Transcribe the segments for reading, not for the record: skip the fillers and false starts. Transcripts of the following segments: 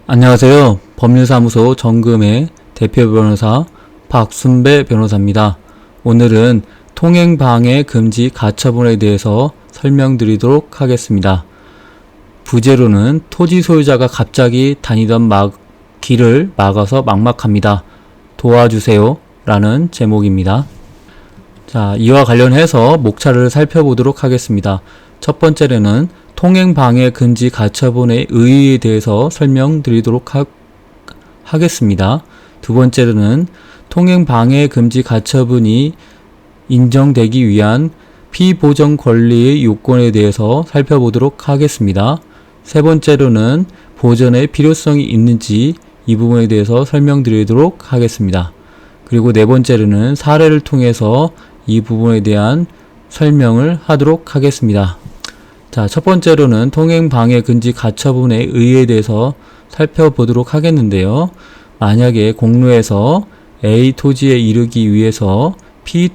안녕하세요. 법률사무소 정금의 대표 변호사 박순배 변호사입니다. 오늘은 통행방해 금지 가처분에 대해서 설명드리도록 하겠습니다. 부제로는 토지 소유자가 갑자기 다니던 길을 막아서 막막합니다. 도와주세요 라는 제목입니다. 자, 이와 관련해서 목차를 살펴보도록 하겠습니다. 첫 번째로는 통행방해 금지 가처분의 의의에 대해서 설명드리도록 하겠습니다. 두 번째로는 통행방해 금지 가처분이 인정되기 위한 피보정 권리의 요건에 대해서 살펴보도록 하겠습니다. 세 번째로는 보전의 필요성이 있는지 이 부분에 대해서 설명드리도록 하겠습니다. 그리고 네 번째로는 사례를 통해서 이 부분에 대한 설명을 하도록 하겠습니다. 자, 첫 번째로는 통행방해 금지 가처분의 의의에 대해서 살펴보도록 하겠는데요. 만약에 공로에서 A 토지에 이르기 위해서 B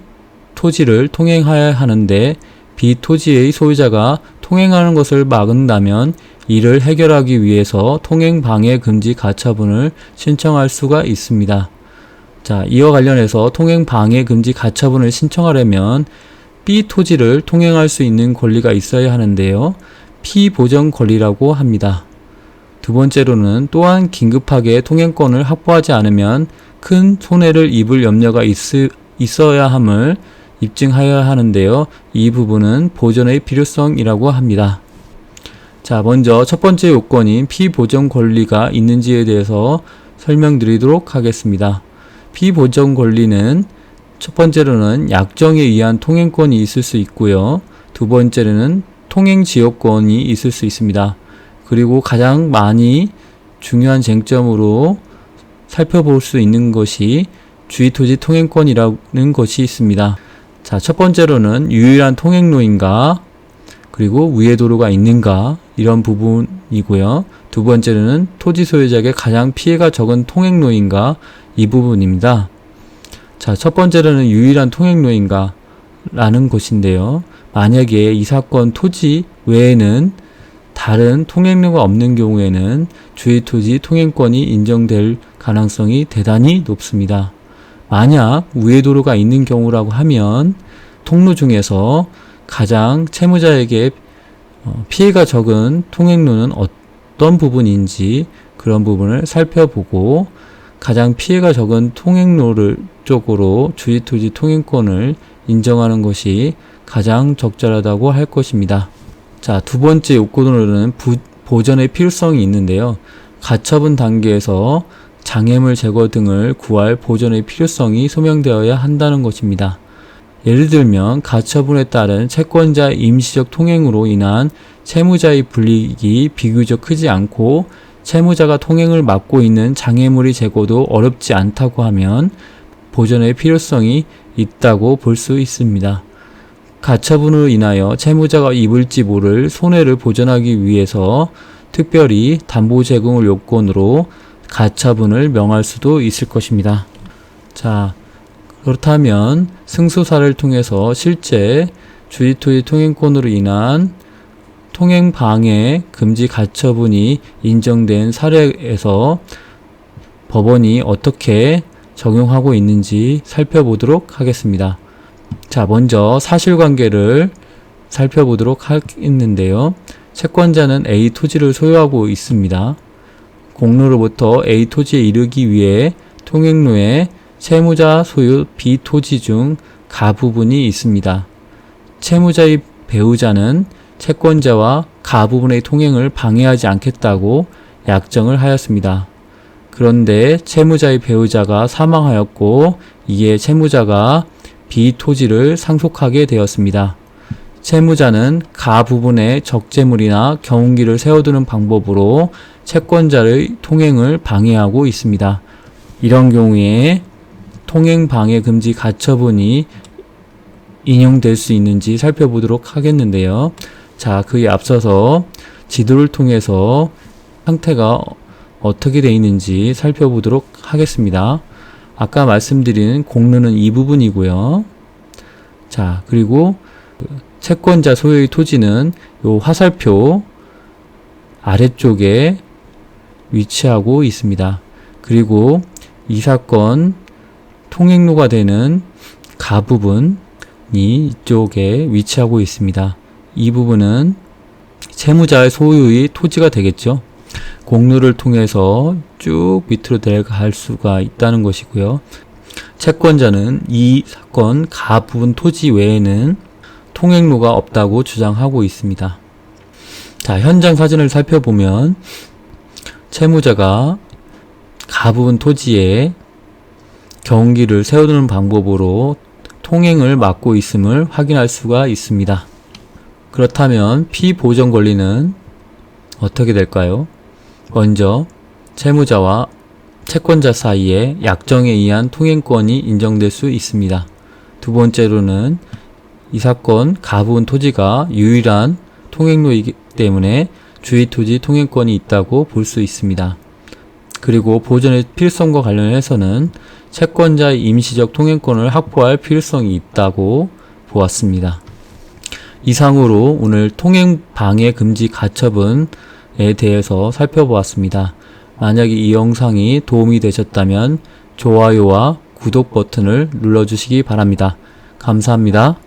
토지를 통행해야 하는데 B 토지의 소유자가 통행하는 것을 막는다면 이를 해결하기 위해서 통행방해 금지 가처분을 신청할 수가 있습니다. 자, 이와 관련해서 통행방해 금지 가처분을 신청하려면 B 토지를 통행할 수 있는 권리가 있어야 하는데요. 피보정 권리라고 합니다. 두 번째로는 또한 긴급하게 통행권을 확보하지 않으면 큰 손해를 입을 염려가 있어야 함을 입증하여야 하는데요. 이 부분은 보전의 필요성이라고 합니다. 자, 먼저 첫 번째 요건인 피보정 권리가 있는지에 대해서 설명드리도록 하겠습니다. 피보정 권리는 첫 번째로는 약정에 의한 통행권이 있을 수 있고요. 두 번째로는 통행지역권이 있을 수 있습니다. 그리고 가장 많이 중요한 쟁점으로 살펴볼 수 있는 것이 주의토지 통행권이라는 것이 있습니다. 자, 첫 번째로는 유일한 통행로인가, 그리고 우회도로가 있는가, 이런 부분이고요. 두 번째로는 토지 소유자에게 가장 피해가 적은 통행로인가, 이 부분입니다. 자, 첫 번째로는 유일한 통행로인가 라는 것인데요. 만약에 이 사건 토지 외에는 다른 통행로가 없는 경우에는 주의토지 통행권이 인정될 가능성이 대단히 높습니다. 만약 우회도로가 있는 경우라고 하면 통로 중에서 가장 채무자에게 피해가 적은 통행로는 어떤 부분인지 그런 부분을 살펴보고 가장 피해가 적은 통행로를 쪽으로 주의토지 통행권을 인정하는 것이 가장 적절하다고 할 것입니다. 자, 두 번째 요건으로는 보전의 필요성이 있는데요. 가처분 단계에서 장애물 제거 등을 구할 보전의 필요성이 소명되어야 한다는 것입니다. 예를 들면 가처분에 따른 채권자의 임시적 통행으로 인한 채무자의 불이익이 비교적 크지 않고 채무자가 통행을 막고 있는 장애물의 제거도 어렵지 않다고 하면 보전의 필요성이 있다고 볼 수 있습니다. 가처분으로 인하여 채무자가 입을지 모를 손해를 보전하기 위해서 특별히 담보 제공을 요건으로 가처분을 명할 수도 있을 것입니다. 자, 그렇다면 승소사를 통해서 실제 주의토지 통행권으로 인한 통행방해 금지 가처분이 인정된 사례에서 법원이 어떻게 적용하고 있는지 살펴보도록 하겠습니다. 자, 먼저 사실관계를 살펴보도록 하겠는데요. 채권자는 A 토지를 소유하고 있습니다. 공로로부터 A 토지에 이르기 위해 통행로에 채무자 소유 B 토지 중 가 부분이 있습니다. 채무자의 배우자는 채권자와 가 부분의 통행을 방해하지 않겠다고 약정을 하였습니다. 그런데 채무자의 배우자가 사망하였고 이에 채무자가 B 토지를 상속하게 되었습니다. 채무자는 가 부분에 적재물이나 경운기를 세워두는 방법으로 채권자의 통행을 방해하고 있습니다. 이런 경우에 통행방해 금지 가처분이 인용될 수 있는지 살펴보도록 하겠는데요. 자, 그에 앞서서 지도를 통해서 상태가 어떻게 되어 있는지 살펴보도록 하겠습니다. 아까 말씀드린 공로는 이 부분이고요. 자, 그리고 채권자 소유의 토지는 요 화살표 아래쪽에 위치하고 있습니다. 그리고 이 사건 통행로가 되는 가 부분이 이쪽에 위치하고 있습니다. 이 부분은 채무자의 소유의 토지가 되겠죠. 공로를 통해서 쭉 밑으로 내려갈 수가 있다는 것이고요. 채권자는 이 사건 가 부분 토지 외에는 통행로가 없다고 주장하고 있습니다. 자, 현장 사진을 살펴보면 채무자가 가 부분 토지에 경운기를 세워두는 방법으로 통행을 막고 있음을 확인할 수가 있습니다. 그렇다면 피보전 권리는 어떻게 될까요? 먼저 채무자와 채권자 사이에 약정에 의한 통행권이 인정될 수 있습니다. 두 번째로는 이 사건 가 부분 토지가 유일한 통행로이기 때문에 주의 토지 통행권이 있다고 볼 수 있습니다. 그리고 보전의 필성과 관련해서는 채권자의 임시적 통행권을 확보할 필요성이 있다고 보았습니다. 이상으로 오늘 통행방해 금지 가처분에 대해서 살펴보았습니다. 만약에 이 영상이 도움이 되셨다면 좋아요와 구독 버튼을 눌러주시기 바랍니다. 감사합니다.